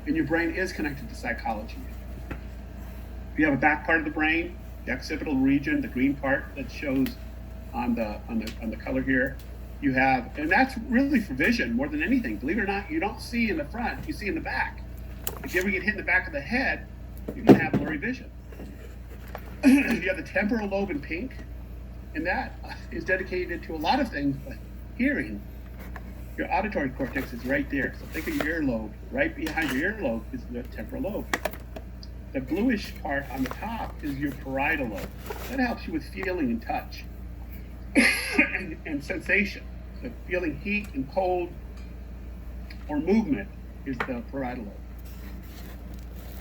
And your brain is connected to psychology. You have a back part of the brain, the occipital region, the green part that shows on the color here. You have, and that's really for vision more than anything. Believe it or not, you don't see in the front, you see in the back. If you ever get hit in the back of the head, you're gonna have blurry vision. You have the temporal lobe in pink, and that is dedicated to a lot of things, but hearing. Your auditory cortex is right there. So think of your earlobe. Right behind your earlobe is the temporal lobe. The bluish part on the top is your parietal lobe. That helps you with feeling and touch and sensation. So feeling heat and cold or movement is the parietal lobe.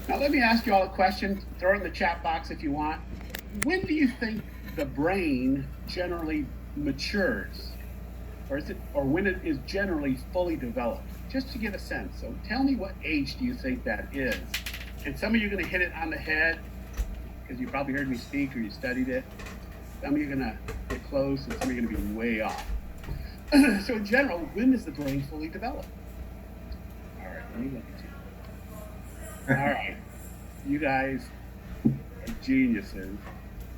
Now let me ask you all a question. Throw it in the chat box if you want. When do you think the brain generally matures? Or when it is generally fully developed? Just to get a sense. So tell me, what age do you think that is? And some of you are going to hit it on the head because you probably heard me speak or you studied it. Some of you are going to get close and some of you are going to be way off. So in general, when is the brain fully developed? All right, let me look at you. All right, you guys are geniuses.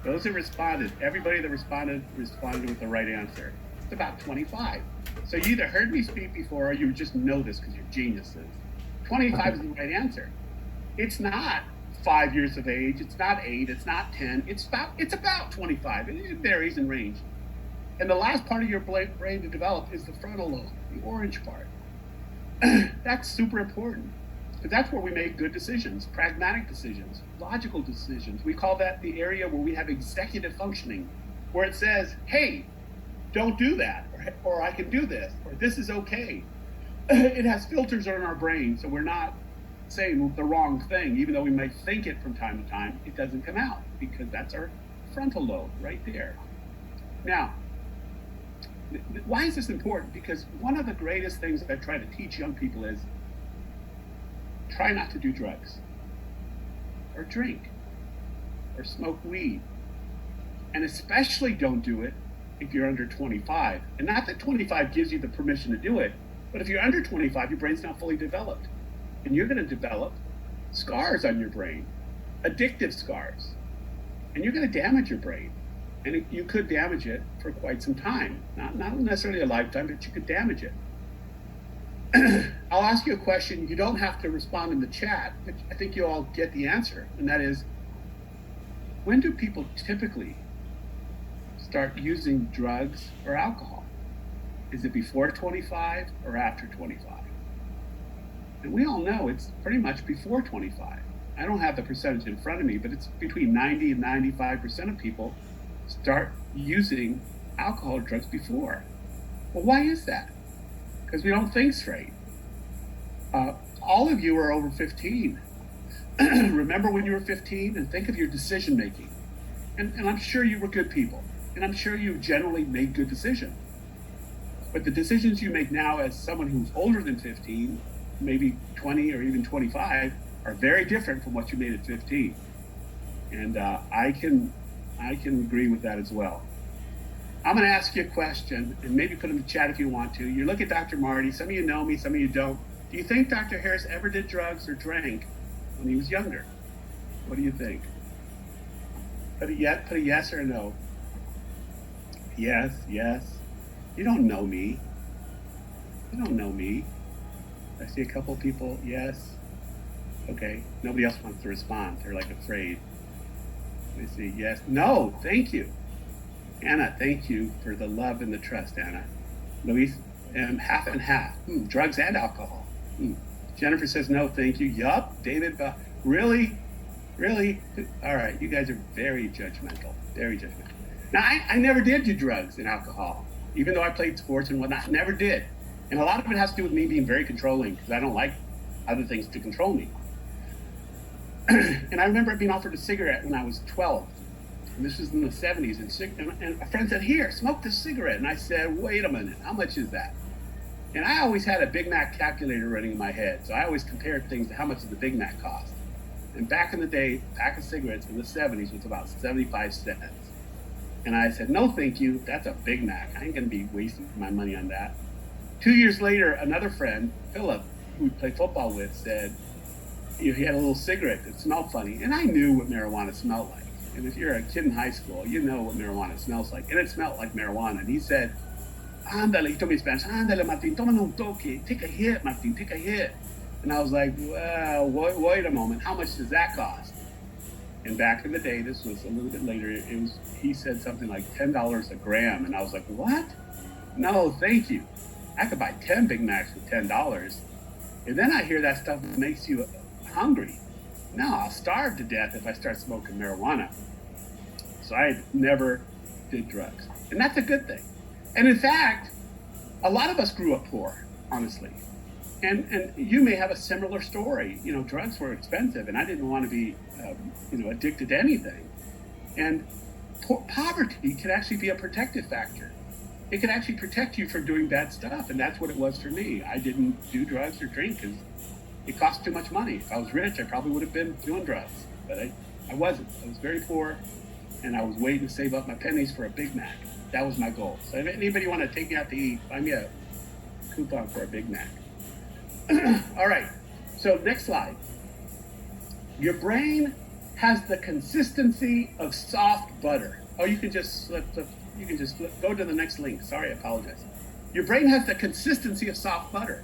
Those who responded, everybody that responded with the right answer. It's about 25. So you either heard me speak before or you just know this because you're geniuses. 25 is the right answer. It's not 5 years of age, it's not 8, it's not 10, it's about 25. It varies in range. And the last part of your brain to develop is the frontal lobe, the orange part. That's super important. Because that's where we make good decisions, pragmatic decisions, logical decisions. We call that the area where we have executive functioning, where it says, hey, don't do that, or I can do this, or this is okay. It has filters on our brain, so we're not saying the wrong thing. Even though we might think it from time to time, it doesn't come out because that's our frontal lobe right there. Now, why is this important? Because one of the greatest things that I try to teach young people is try not to do drugs or drink or smoke weed. And especially don't do it if you're under 25. And not that 25 gives you the permission to do it, but if you're under 25, your brain's not fully developed. And you're going to develop scars on your brain, addictive scars. And you're going to damage your brain. And you could damage it for quite some time. Not necessarily a lifetime, but you could damage it. I'll ask you a question. You don't have to respond in the chat, but I think you all get the answer. And that is, when do people typically start using drugs or alcohol? Is it before 25 or after 25? And we all know it's pretty much before 25. I don't have the percentage in front of me, but it's between 90 and 95% of people start using alcohol or drugs before. Well, why is that? Because we don't think straight. All of you are over 15. Remember when you were 15 and think of your decision making. And I'm sure you were good people. And I'm sure you generally made good decisions. But the decisions you make now as someone who's older than 15, maybe 20 or even 25, are very different from what you made at 15. And I can agree with that as well. I'm going to ask you a question, and maybe put in the chat if you want to. You look at Dr. Marty. Some of you know me, some of you don't. Do you think Dr. Harris ever did drugs or drank when he was younger? What do you think? Put a yes or a no. Yes. You don't know me. You don't know me. I see a couple people, yes. Okay, nobody else wants to respond. They're like afraid. Let me see, yes. No, thank you. Anna, thank you for the love and the trust, Anna. Luis, half and half. Drugs and alcohol. Jennifer says no, thank you. Yup. David, really? All right, you guys are very judgmental. Very judgmental. Now, I never did do drugs and alcohol, even though I played sports and whatnot. Never did. And a lot of it has to do with me being very controlling because I don't like other things to control me. And I remember being offered a cigarette when I was 12. And this was in the 70s. And a friend said, here, smoke this cigarette. And I said, wait a minute, how much is that? And I always had a Big Mac calculator running in my head. So I always compared things to how much did the Big Mac cost. And back in the day, a pack of cigarettes in the 70s was about 75 cents. And I said, no, thank you. That's a Big Mac. I ain't going to be wasting my money on that. 2 years later, another friend, Philip, who we played football with, said, he had a little cigarette that smelled funny, and I knew what marijuana smelled like. And if you're a kid in high school, you know what marijuana smells like, and it smelled like marijuana. And he said, "Ándale," he told me in Spanish, "Ándale, Martin, toma un toque, take a hit, Martin, take a hit." And I was like, "Well, wait a moment, how much does that cost?" And back in the day, this was a little bit later, he said something like $10 a gram, and I was like, "What? No, thank you. I could buy 10 Big Macs for $10." And then I hear that stuff makes you hungry. No, I'll starve to death if I start smoking marijuana. So I never did drugs. And that's a good thing. And in fact, a lot of us grew up poor, honestly. And you may have a similar story. You know, drugs were expensive, and I didn't want to be, addicted to anything. And poverty can actually be a protective factor. It can actually protect you from doing bad stuff, and that's what it was for me. I didn't do drugs or drink because it cost too much money. If I was rich, I probably would have been doing drugs, but I wasn't. I was very poor, and I was waiting to save up my pennies for a Big Mac. That was my goal. So if anybody want to take me out to eat, buy me a coupon for a Big Mac. All right, so next slide. Your brain has the consistency of soft butter. Oh, you can just flip. Go to the next link. Sorry, I apologize. Your brain has the consistency of soft butter.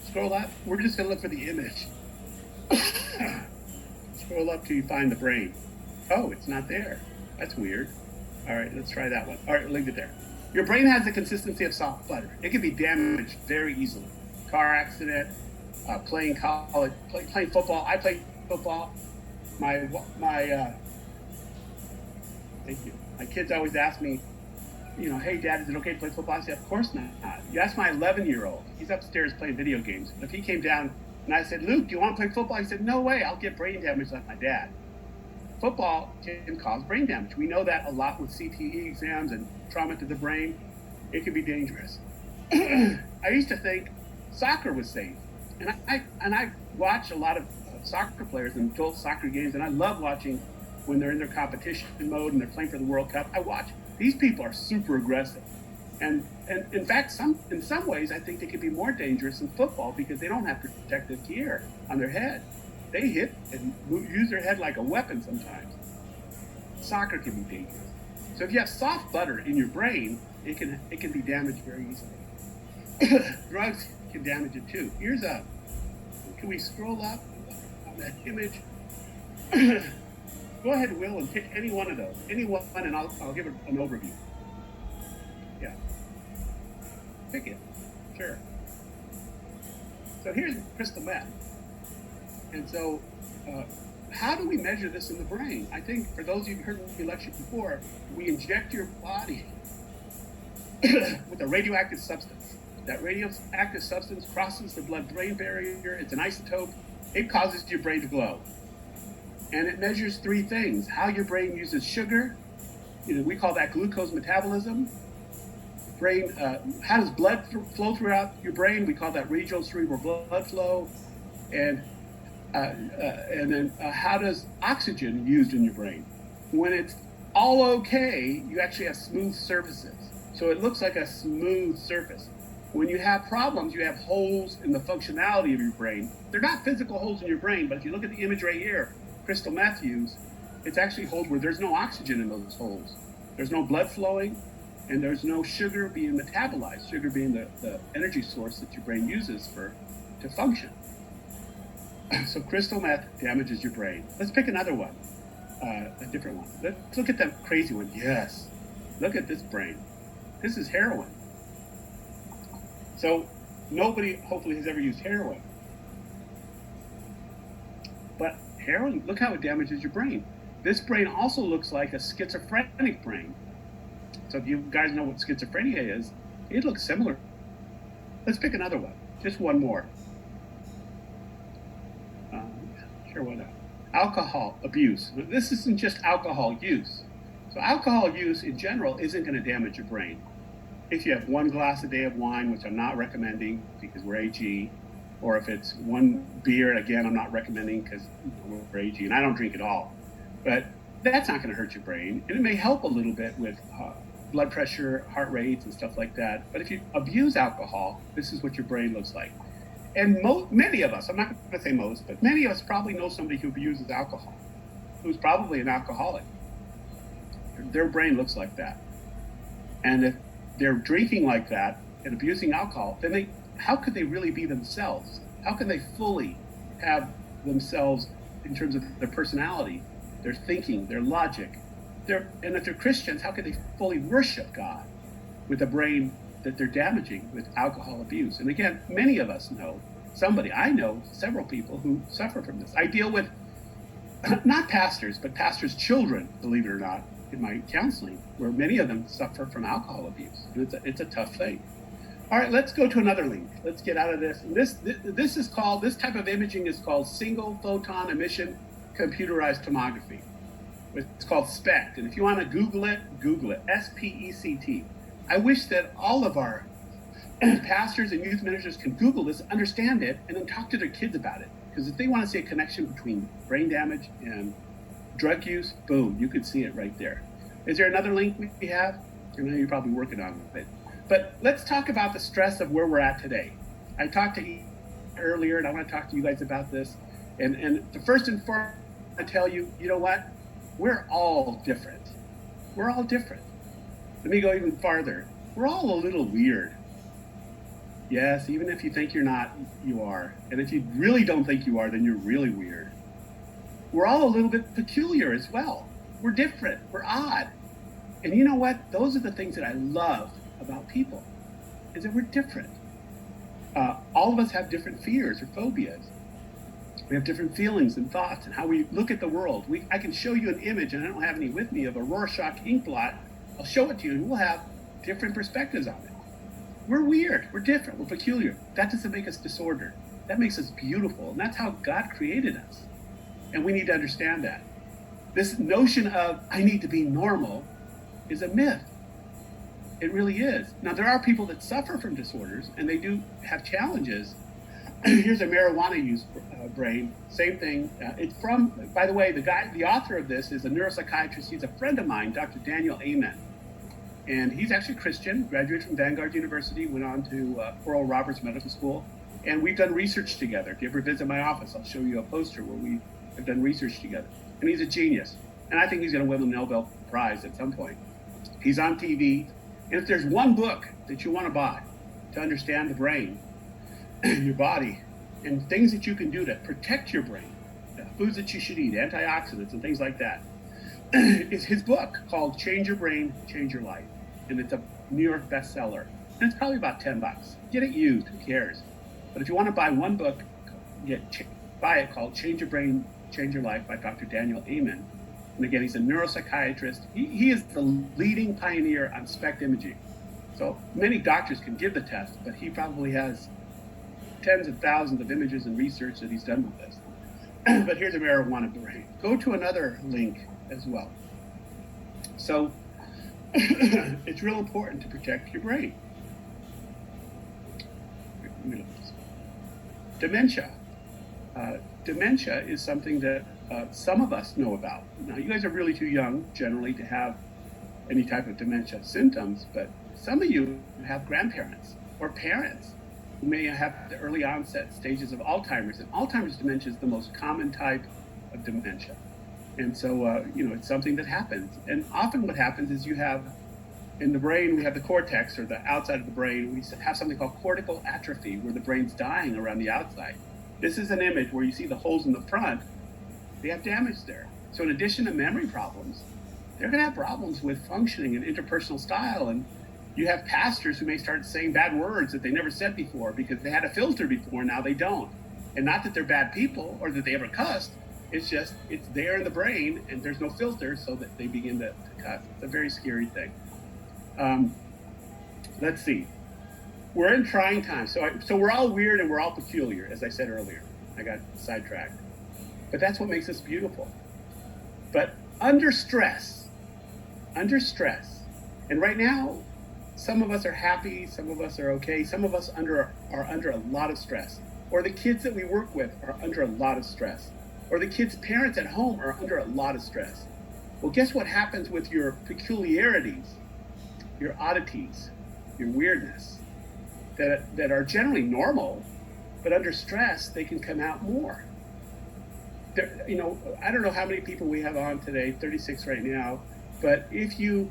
Scroll up. We're just gonna look for the image. Scroll up till you find the brain. Oh, it's not there. That's weird. All right, let's try that one. All right, leave it there. Your brain has the consistency of soft butter. It can be damaged very easily. Car accident, playing college, playing football. I played football. Thank you. My kids always ask me, "Hey, Dad, is it okay to play football?" I say, "Of course not." You ask my 11-year-old. He's upstairs playing video games. If he came down and I said, "Luke, do you want to play football?" He said, "No way, I'll get brain damage like my dad." Football can cause brain damage. We know that a lot with CTE exams and trauma to the brain. It can be dangerous. I used to think soccer was safe, and I watch a lot of soccer players in adult soccer games, and I love watching when they're in their competition mode and they're playing for the World Cup. I watch. These people are super aggressive, and in fact, in some ways, I think they could be more dangerous in football because they don't have protective gear on their head. They hit and use their head like a weapon sometimes. Soccer can be dangerous. So if you have soft butter in your brain, it can be damaged very easily. Drugs can damage it too. Can we scroll up on that image? Go ahead, Will, and pick any one of those. Any one, and I'll give it an overview. Yeah. Pick it. Sure. So here's crystal meth. And so, how do we measure this in the brain? I think for those of you who heard me lecture before, we inject your body with a radioactive substance. That radioactive substance crosses the blood-brain barrier. It's an isotope. It causes your brain to glow. And it measures three things: how your brain uses sugar. We call that glucose metabolism. How does blood flow throughout your brain? We call that regional cerebral blood flow. And then how does oxygen used in your brain? When it's all okay, you actually have smooth surfaces. So it looks like a smooth surface. When you have problems, you have holes in the functionality of your brain. They're not physical holes in your brain, but if you look at the image right here, crystal meth use, it's actually holes where there's no oxygen in those holes. There's no blood flowing, and there's no sugar being metabolized, sugar being the energy source that your brain uses to function. So crystal meth damages your brain. Let's pick another one, a different one. Let's look at that crazy one. Yes, look at this brain. This is heroin. So nobody hopefully has ever used heroin. But heroin, look how it damages your brain. This brain also looks like a schizophrenic brain. So if you guys know what schizophrenia is, it looks similar. Let's pick another one, just one more. Sure, why not? Alcohol abuse. This isn't just alcohol use. So alcohol use in general isn't going to damage your brain. If you have one glass a day of wine, which I'm not recommending because we're AG, or if it's one beer, again, I'm not recommending because we're AG and I don't drink at all. But that's not going to hurt your brain. And it may help a little bit with blood pressure, heart rates, and stuff like that. But if you abuse alcohol, this is what your brain looks like. And many of us, I'm not going to say most, but many of us probably know somebody who uses alcohol, who's probably an alcoholic. Their brain looks like that. And if they're drinking like that and abusing alcohol, then how could they really be themselves? How can they fully have themselves in terms of their personality, their thinking, their logic? And if they're Christians, how could they fully worship God with a brain that they're damaging with alcohol abuse? And again, many of us know somebody. I know several people who suffer from this. I deal with not pastors, but pastors' children, believe it or not, in my counseling, where many of them suffer from alcohol abuse. And it's a tough thing. All right, let's go to another link. Let's get out of this. And this type of imaging is called single photon emission computerized tomography. It's called SPECT. And if you want to Google it, SPECT. I wish that all of our pastors and youth ministers can Google this, understand it, and then talk to their kids about it. Because if they want to see a connection between brain damage and drug use, boom, you could see it right there. Is there another link we have? I know you're probably working on it. But let's talk about the stress of where we're at today. I talked to you earlier, and I want to talk to you guys about this. And the first and foremost, I tell you, you know what? We're all different. We're all different. Let me go even farther. We're all a little weird. Yes, even if you think you're not, you are. And if you really don't think you are, then you're really weird. We're all a little bit peculiar as well. We're different. We're odd. And you know what? Those are the things that I love about people, is that we're different. All of us have different fears or phobias. We have different feelings and thoughts and how we look at the world. I can show you an image, and I don't have any with me, of a Rorschach ink blot. I'll show it to you, and we'll have different perspectives on it. We're weird. We're different. We're peculiar. That doesn't make us disordered. That makes us beautiful, and that's how God created us. And we need to understand that. This notion of, I need to be normal, is a myth. It really is. Now, there are people that suffer from disorders, and they do have challenges. Here's a marijuana use brain. Same thing. It's from, by the way, the author of this is a neuropsychiatrist. He's a friend of mine, Dr. Daniel Amen. And he's actually Christian, graduated from Vanguard University, went on to Oral Roberts Medical School. And we've done research together. If you ever visit my office, I'll show you a poster where we have done research together. And he's a genius. And I think he's going to win the Nobel Prize at some point. He's on TV. And if there's one book that you want to buy to understand the brain, your body, and things that you can do to protect your brain, foods that you should eat, antioxidants and things like that, is his book called Change Your Brain, Change Your Life. And it's a New York bestseller. And it's probably about $10. Get it used, who cares? But if you want to buy one book, buy it, called Change Your Brain, Change Your Life by Dr. Daniel Amen. And again, he's a neuropsychiatrist. He is the leading pioneer on SPECT imaging. So many doctors can give the test, but he probably has tens of thousands of images and research that he's done with this. But here's a marijuana brain. Go to another link as well. So it's real important to protect your brain. Dementia. Dementia is something that some of us know about. Now, you guys are really too young, generally, to have any type of dementia symptoms, but some of you have grandparents or parents who may have the early onset stages of Alzheimer's. And Alzheimer's dementia is the most common type of dementia. And so, it's something that happens. And often what happens is you have, in the brain, we have the cortex, or the outside of the brain. We have something called cortical atrophy, where the brain's dying around the outside. This is an image where you see the holes in the front. They have damage there. So in addition to memory problems, they're going to have problems with functioning and interpersonal style. And you have pastors who may start saying bad words that they never said before because they had a filter before, now they don't. And not that they're bad people or that they ever cussed. It's just, it's there in the brain and there's no filter, so that they begin to cuss. It's a very scary thing. Let's see. We're in trying times. So we're all weird and we're all peculiar, as I said earlier. I got sidetracked. But that's what makes us beautiful. But under stress, and right now, some of us are happy, some of us are okay, some of us are under a lot of stress. Or the kids that we work with are under a lot of stress. Or the kids' parents at home are under a lot of stress. Well, guess what happens with your peculiarities, your oddities, your weirdness, that are generally normal, but under stress, they can come out more. You know, I don't know how many people we have on today, 36 right now, but if you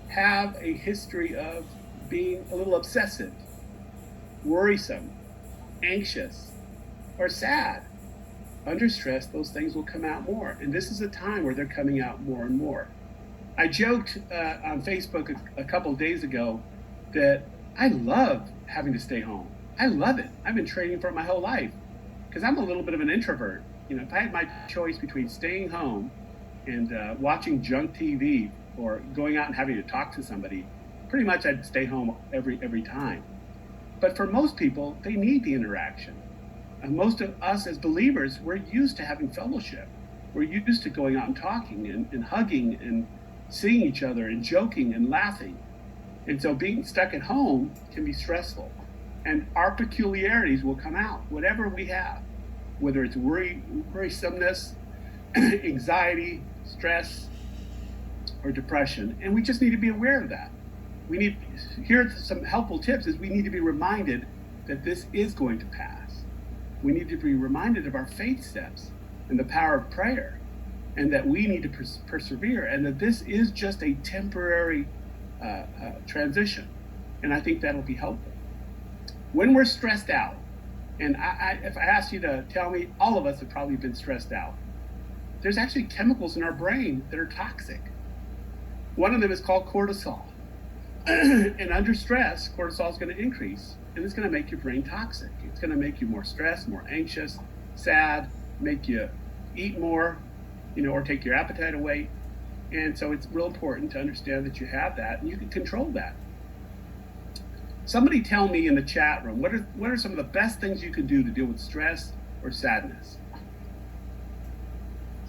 have a history of being a little obsessive, worrisome, anxious, or sad, under stress, those things will come out more. And this is a time where they're coming out more and more. I joked on Facebook a couple of days ago that I love having to stay home. I love it. I've been training for it my whole life because I'm a little bit of an introvert. You know, if I had my choice between staying home and watching junk TV or going out and having to talk to somebody, pretty much I'd stay home every time. But for most people, they need the interaction. And most of us as believers, we're used to having fellowship. We're used to going out and talking and hugging and seeing each other and joking and laughing. And so being stuck at home can be stressful. And our peculiarities will come out, whatever we have, whether it's worrisomeness, anxiety, stress, or depression. And we just need to be aware of that. Here are some helpful tips is we need to be reminded that this is going to pass. We need to be reminded of our faith steps and the power of prayer, and that we need to persevere, and that this is just a temporary transition. And I think that'll be helpful. When we're stressed out, and if I asked you to tell me, all of us have probably been stressed out. There's actually chemicals in our brain that are toxic. One of them is called cortisol. And under stress, cortisol is going to increase, and it's going to make your brain toxic. It's going to make you more stressed, more anxious, sad, make you eat more, or take your appetite away. And so it's real important to understand that you have that, and you can control that. Somebody tell me in the chat room, what are some of the best things you can do to deal with stress or sadness?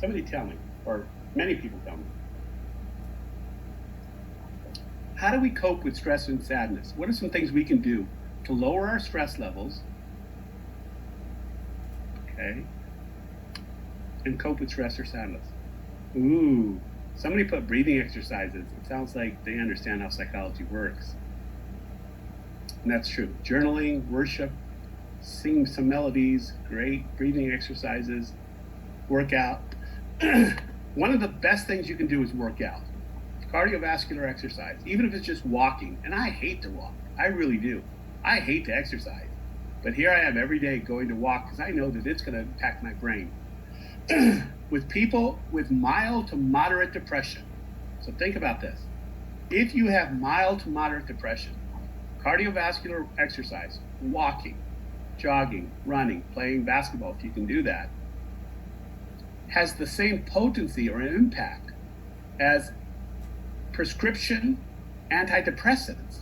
Somebody tell me, or many people tell me. How do we cope with stress and sadness? What are some things we can do to lower our stress levels, okay, and cope with stress or sadness? Ooh, somebody put breathing exercises. It sounds like they understand how psychology works. And that's true. Journaling, worship, sing some melodies, great breathing exercises, workout. One of the best things you can do is work out. Cardiovascular exercise, even if it's just walking. And I hate to walk. I really do. I hate to exercise. But here I am every day going to walk because I know that it's going to impact my brain. With people with mild to moderate depression. So think about this. If you have mild to moderate depression, cardiovascular exercise, walking, jogging, running, playing basketball, if you can do that, has the same potency or impact as prescription antidepressants.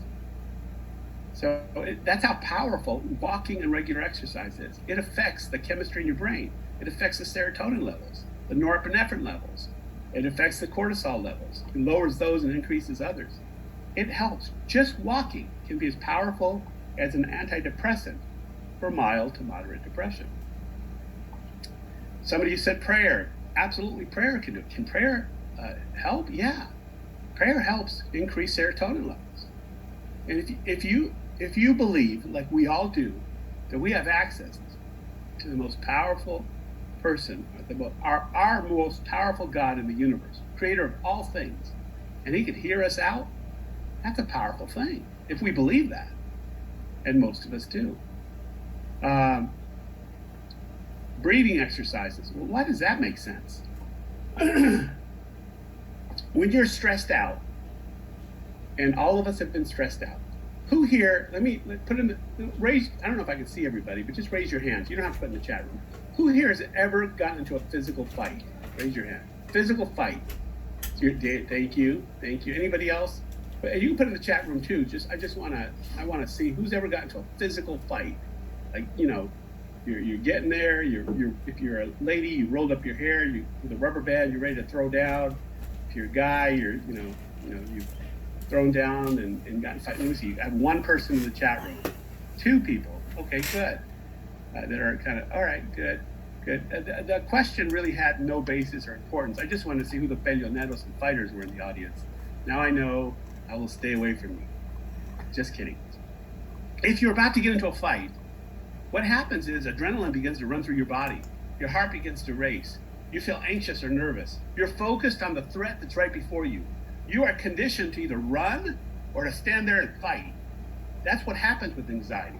So that's how powerful walking and regular exercise is. It affects the chemistry in your brain. It affects the serotonin levels, the norepinephrine levels. It affects the cortisol levels. It lowers those and increases others. It helps. Just walking can be as powerful as an antidepressant for mild to moderate depression. Somebody said prayer. Absolutely, prayer can do it. Can prayer help? Yeah. Prayer helps increase serotonin levels. And if you believe, like we all do, that we have access to the most powerful person, our most powerful God in the universe, creator of all things, and he can hear us out, that's a powerful thing, if we believe that. And most of us do. Breathing exercises. Well, why does that make sense? When you're stressed out, and all of us have been stressed out, who here, raise, I don't know if I can see everybody, but just raise your hands. You don't have to put in the chat room. Who here has ever gotten into a physical fight? Raise your hand. Physical fight. Thank you. Anybody else? But you can put in the chat room too. I want to see who's ever gotten into a physical fight. Like, you're getting there. If you're a lady, you rolled up your hair, with a rubber band, you're ready to throw down. If you're a guy, you've thrown down and gotten fight. Let me see. I have one person in the chat room. Two people. Okay, good. That are kind of, all right, good. The question really had no basis or importance. I just wanted to see who the peleoneros and fighters were in the audience. Now I know I will stay away from you. Just kidding. If you're about to get into a fight, what happens is adrenaline begins to run through your body. Your heart begins to race. You feel anxious or nervous. You're focused on the threat that's right before you. You are conditioned to either run or to stand there and fight. That's what happens with anxiety.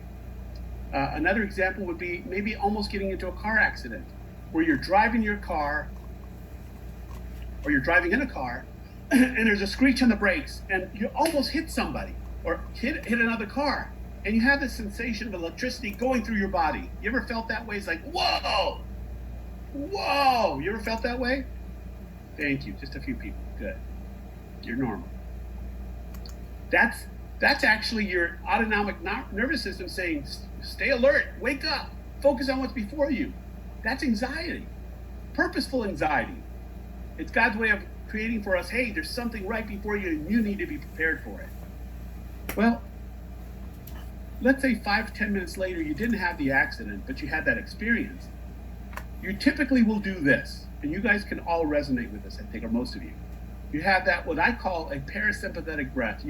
Another example would be maybe almost getting into a car accident where you're driving your car or you're driving in a car and there's a screech on the brakes and you almost hit somebody or hit another car. And you have this sensation of electricity going through your body. You ever felt that way? It's like, whoa, whoa. You ever felt that way? Thank you. Just a few people. Good. You're normal. That's actually your autonomic nervous system saying, stay alert, wake up, focus on what's before you. That's anxiety, purposeful anxiety. It's God's way of creating for us, hey, there's something right before you and you need to be prepared for it. Well, let's say 5 to 10 minutes later, you didn't have the accident, but you had that experience. You typically will do this, and you guys can all resonate with this, I think, or most of you. You have that, what I call a parasympathetic breath.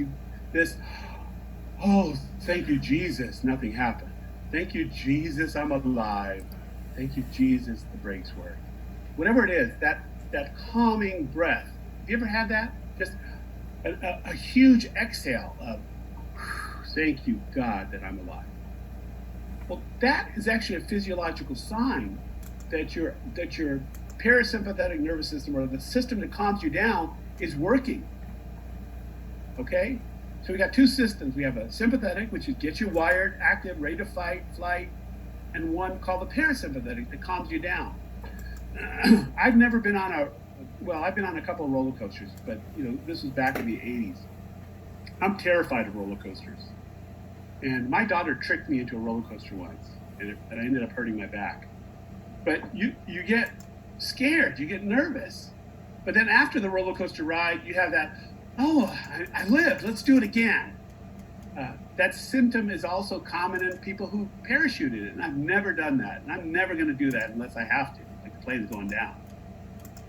Oh, thank you, Jesus, nothing happened. Thank you, Jesus, I'm alive. Thank you, Jesus, the brakes work. Whatever it is, that calming breath. Have you ever had that? Just a huge exhale of, thank you, God, that I'm alive. Well, that is actually a physiological sign that your parasympathetic nervous system, or the system that calms you down, is working. Okay? So we got two systems. We have a sympathetic, which gets you wired, active, ready to fight, flight, and one called the parasympathetic that calms you down. I've never been on I've been on a couple of roller coasters, but this was back in the 80s. I'm terrified of roller coasters. And my daughter tricked me into a roller coaster once, and I ended up hurting my back. But you get scared, you get nervous. But then after the roller coaster ride, you have that, I lived, let's do it again. That symptom is also common in people who parachuted it, and I've never done that, and I'm never going to do that unless I have to, like the plane's going down.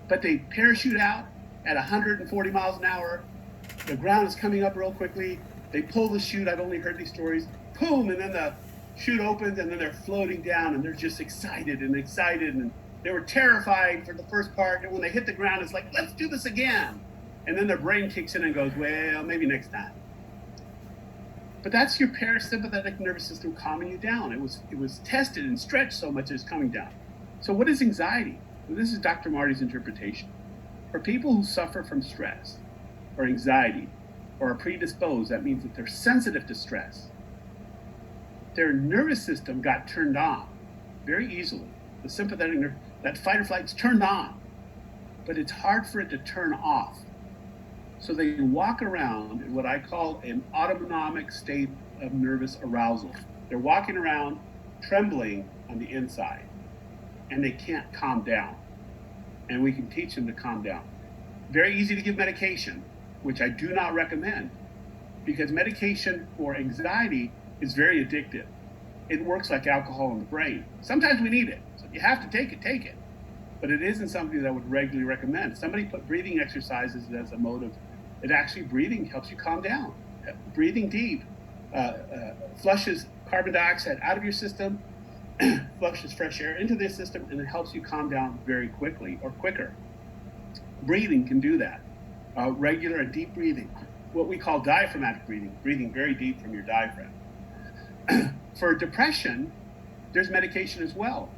But they parachute out at 140 miles an hour, the ground is coming up real quickly, they pull the chute, I've only heard these stories, boom, and then the chute opens, and then they're floating down, and they're just excited, and they were terrified for the first part, and when they hit the ground, it's like, let's do this again. And then their brain kicks in and goes, well, maybe next time. But that's your parasympathetic nervous system calming you down. It was tested and stretched so much that it's coming down. So what is anxiety? Well, this is Dr. Marty's interpretation. For people who suffer from stress or anxiety or are predisposed, that means that they're sensitive to stress. Their nervous system got turned on very easily. The sympathetic nerve, that fight or flight is turned on, but it's hard for it to turn off. So they walk around in what I call an autonomic state of nervous arousal. They're walking around trembling on the inside, and they can't calm down. And we can teach them to calm down. Very easy to give medication, which I do not recommend, because medication for anxiety is very addictive. It works like alcohol in the brain. Sometimes we need it. So if you have to take it. But it isn't something that I would regularly recommend. Somebody put breathing exercises as a mode of, breathing helps you calm down. Breathing deep flushes carbon dioxide out of your system, flushes fresh air into the system, and it helps you calm down very quickly or quicker. Breathing can do that. Regular and deep breathing, what we call diaphragmatic breathing very deep from your diaphragm. For depression, there's medication as well.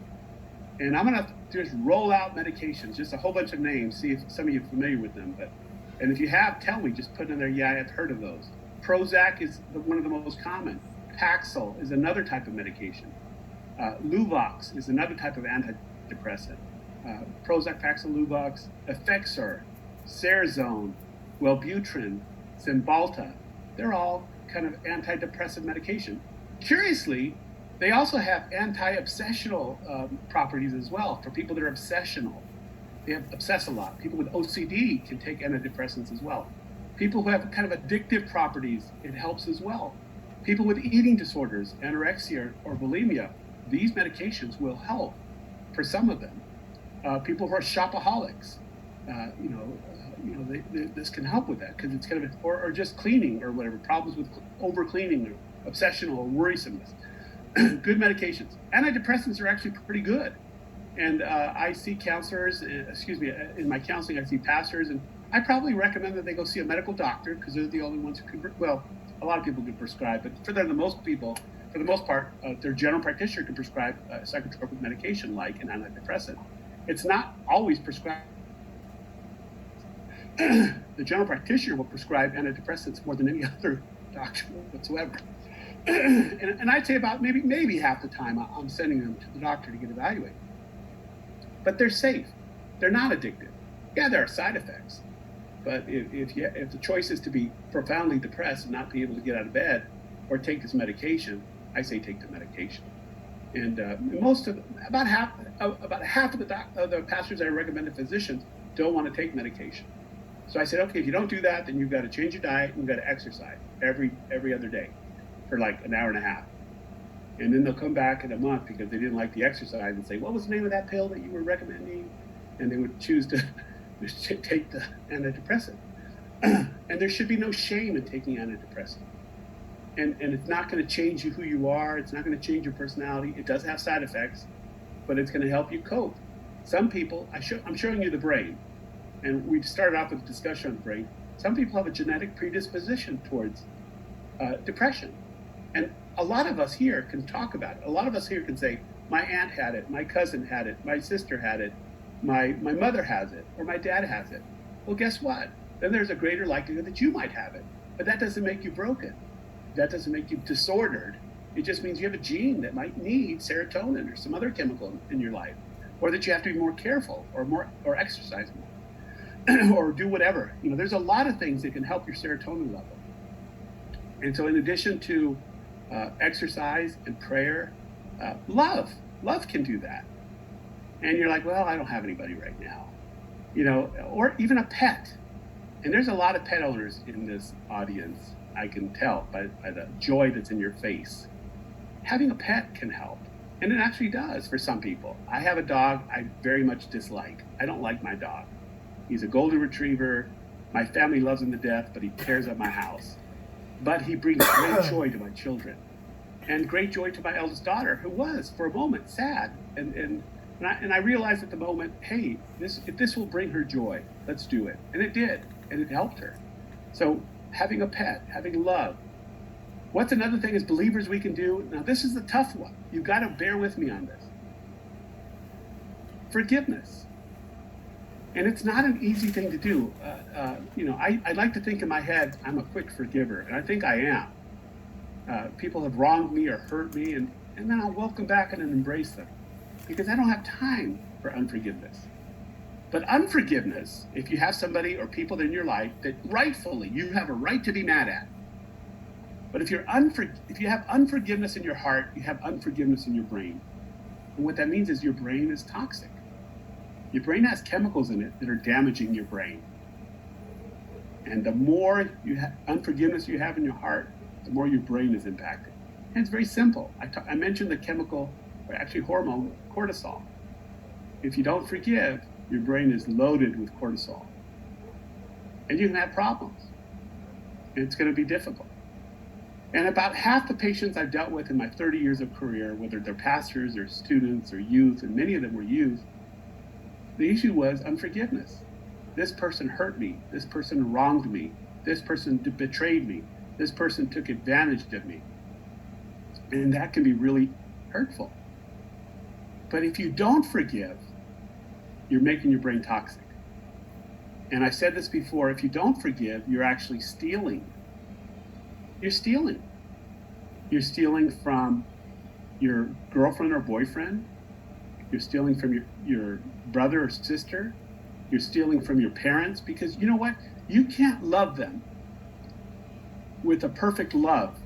And I'm gonna just roll out medications, just a whole bunch of names, see if some of you are familiar with them. And if you have, tell me, just put in there, yeah, I've heard of those. Prozac is one of the most common. Paxil is another type of medication. Luvox is another type of antidepressant. Prozac, Paxil, Luvox, Effexor, Cerazone, Wellbutrin, Cymbalta, they're all kind of antidepressant medication. Curiously, they also have anti-obsessional properties as well for people that are obsessional. They obsess a lot. People with OCD can take antidepressants as well. People who have kind of addictive properties, it helps as well. People with eating disorders, anorexia or bulimia, these medications will help for some of them. People who are shopaholics, this can help with that because it's kind of, or just cleaning or whatever, problems with over cleaning or obsessional or worrisomeness. Good medications. Antidepressants are actually pretty good. And I see counselors, in my counseling, I see pastors, and I probably recommend that they go see a medical doctor because they're the only ones who can, well, a lot of people can prescribe, but for the most part, their general practitioner can prescribe psychotropic medication like an antidepressant. It's not always prescribed. The general practitioner will prescribe antidepressants more than any other doctor whatsoever. And I'd say about maybe half the time I'm sending them to the doctor to get evaluated. But they're safe. They're not addictive. Yeah, there are side effects. But if the choice is to be profoundly depressed and not be able to get out of bed or take this medication, I say take the medication. And about half of the pastors I recommend to physicians don't want to take medication. So I said, okay, if you don't do that, then you've got to change your diet and you've got to exercise every other day for like an hour and a half. And then they'll come back in a month because they didn't like the exercise and say, what was the name of that pill that you were recommending? And they would choose to take the antidepressant. And there should be no shame in taking antidepressant. And it's not going to change you who you are. It's not going to change your personality. It does have side effects, but it's going to help you cope. Some people, I'm showing you the brain. And we started off with a discussion on the brain. Some people have a genetic predisposition towards depression. And a lot of us here can talk about it. A lot of us here can say, my aunt had it, my cousin had it, my sister had it, my mother has it, or my dad has it. Well, guess what? Then there's a greater likelihood that you might have it. But that doesn't make you broken. That doesn't make you disordered. It just means you have a gene that might need serotonin or some other chemical in your life, or that you have to be more careful or exercise more. Or do whatever. There's a lot of things that can help your serotonin level. And so in addition to exercise and prayer, love can do that. And you're like, well, I don't have anybody right now. Or even a pet. And there's a lot of pet owners in this audience, I can tell by the joy that's in your face. Having a pet can help. And it actually does for some people. I have a dog I very much dislike. I don't like my dog. He's a golden retriever. My family loves him to death, but he tears up my house. But he brings great joy to my children and great joy to my eldest daughter, who was, for a moment, sad. And I realized at the moment, hey, if this will bring her joy, let's do it. And it did, and it helped her. So having a pet, having love. What's another thing as believers we can do? Now, this is the tough one. You've got to bear with me on this. Forgiveness. And it's not an easy thing to do. I like to think in my head, I'm a quick forgiver, and I think I am. People have wronged me or hurt me, and then I'll welcome back and embrace them because I don't have time for unforgiveness. But unforgiveness, if you have somebody or people in your life that rightfully you have a right to be mad at, but if you have unforgiveness in your heart, you have unforgiveness in your brain. And what that means is your brain is toxic. Your brain has chemicals in it that are damaging your brain. And the more unforgiveness you have in your heart, the more your brain is impacted. And it's very simple. I mentioned the chemical, or actually hormone, cortisol. If you don't forgive, your brain is loaded with cortisol. And you can have problems. And it's going to be difficult. And about half the patients I've dealt with in my 30 years of career, whether they're pastors or students or youth, and many of them were youth, the issue was unforgiveness. This person hurt me. This person wronged me. This person betrayed me. This person took advantage of me. And that can be really hurtful. But if you don't forgive, you're making your brain toxic. And I said this before, if you don't forgive, you're actually stealing. You're stealing. You're stealing from your girlfriend or boyfriend. You're stealing from your brother or sister. You're stealing from your parents because you know what? You can't love them with a perfect love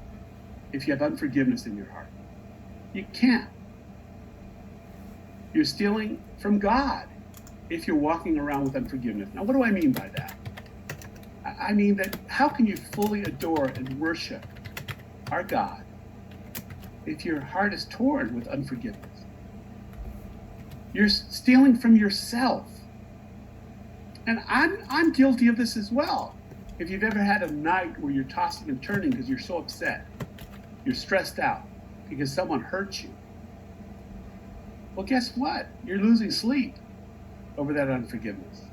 if you have unforgiveness in your heart. You can't. You're stealing from God if you're walking around with unforgiveness. Now, what do I mean by that? I mean that how can you fully adore and worship our God if your heart is torn with unforgiveness? You're stealing from yourself. And I'm guilty of this as well. If you've ever had a night where you're tossing and turning because you're so upset, you're stressed out, because someone hurt you. Well, guess what? You're losing sleep over that unforgiveness.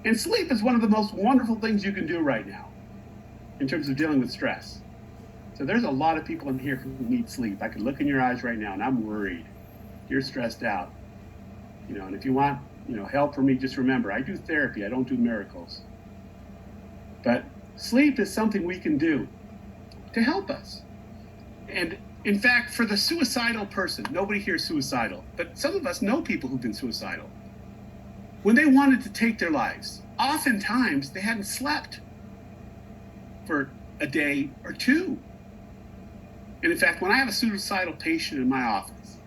And sleep is one of the most wonderful things you can do right now in terms of dealing with stress. So there's a lot of people in here who need sleep. I can look in your eyes right now and I'm worried. You're stressed out. And if you want, help from me, just remember, I do therapy. I don't do miracles. But sleep is something we can do to help us. And in fact, for the suicidal person, nobody here is suicidal, but some of us know people who've been suicidal. When they wanted to take their lives, oftentimes they hadn't slept for a day or two. And in fact, when I have a suicidal patient in my office,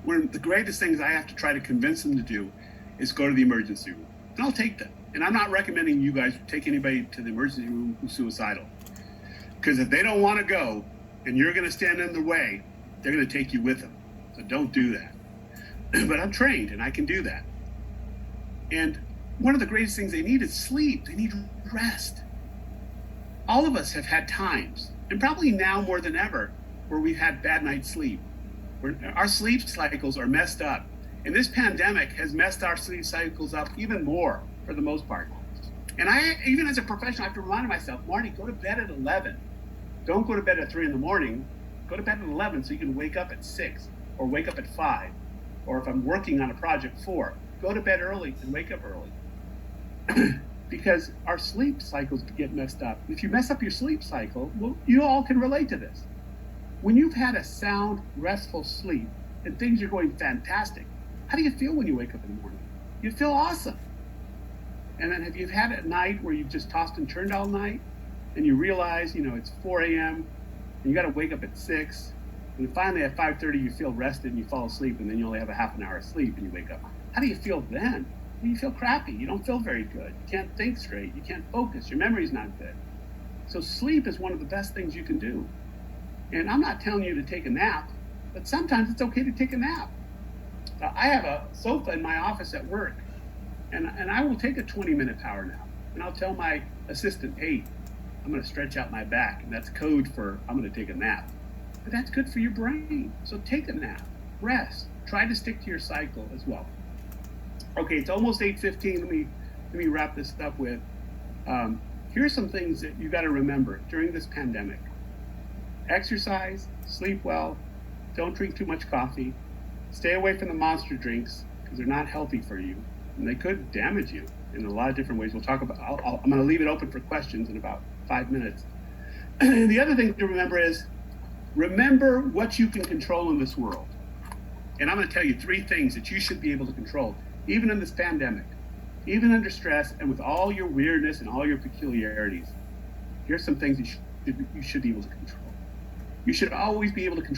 one of the greatest things I have to try to convince them to do is go to the emergency room. And I'll take them. And I'm not recommending you guys take anybody to the emergency room who's suicidal. Because if they don't want to go and you're going to stand in the way, they're going to take you with them. So don't do that. But I'm trained and I can do that. And one of the greatest things they need is sleep. They need rest. All of us have had times, and probably now more than ever, where we've had bad night's sleep. Where our sleep cycles are messed up. And this pandemic has messed our sleep cycles up even more for the most part. And I, even as a professional, I have to remind myself, Marty, go to bed at 11. Don't go to bed at 3 in the morning. Go to bed at 11 so you can wake up at 6 or wake up at 5. Or if I'm working on a project, 4. Go to bed early and wake up early. Because our sleep cycles get messed up. If you mess up your sleep cycle, well, you all can relate to this. When you've had a sound, restful sleep and things are going fantastic, how do you feel when you wake up in the morning? You feel awesome. And then have you had a night where you've just tossed and turned all night and you realize, it's 4 a.m. and you got to wake up at 6, and finally at 5:30 you feel rested and you fall asleep, and then you only have a half an hour of sleep and you wake up. How do you feel then? Well, you feel crappy. You don't feel very good. You can't think straight. You can't focus. Your memory's not good. So sleep is one of the best things you can do. And I'm not telling you to take a nap, but sometimes it's okay to take a nap. I have a sofa in my office at work, and I will take a 20-minute power nap. And I'll tell my assistant, hey, I'm going to stretch out my back. And that's code for I'm going to take a nap. But that's good for your brain. So take a nap, rest, try to stick to your cycle as well. Okay, it's almost 8:15. Let me wrap this up with, here are some things that you got to remember during this pandemic. Exercise, sleep well, don't drink too much coffee, stay away from the monster drinks because they're not healthy for you and they could damage you in a lot of different ways. We'll talk about, I'm going to leave it open for questions in about 5 minutes. The other thing to remember is, remember what you can control in this world. And I'm going to tell you 3 things that you should be able to control, even in this pandemic, even under stress and with all your weirdness and all your peculiarities. Here's some things you should be able to control. You should always be able to control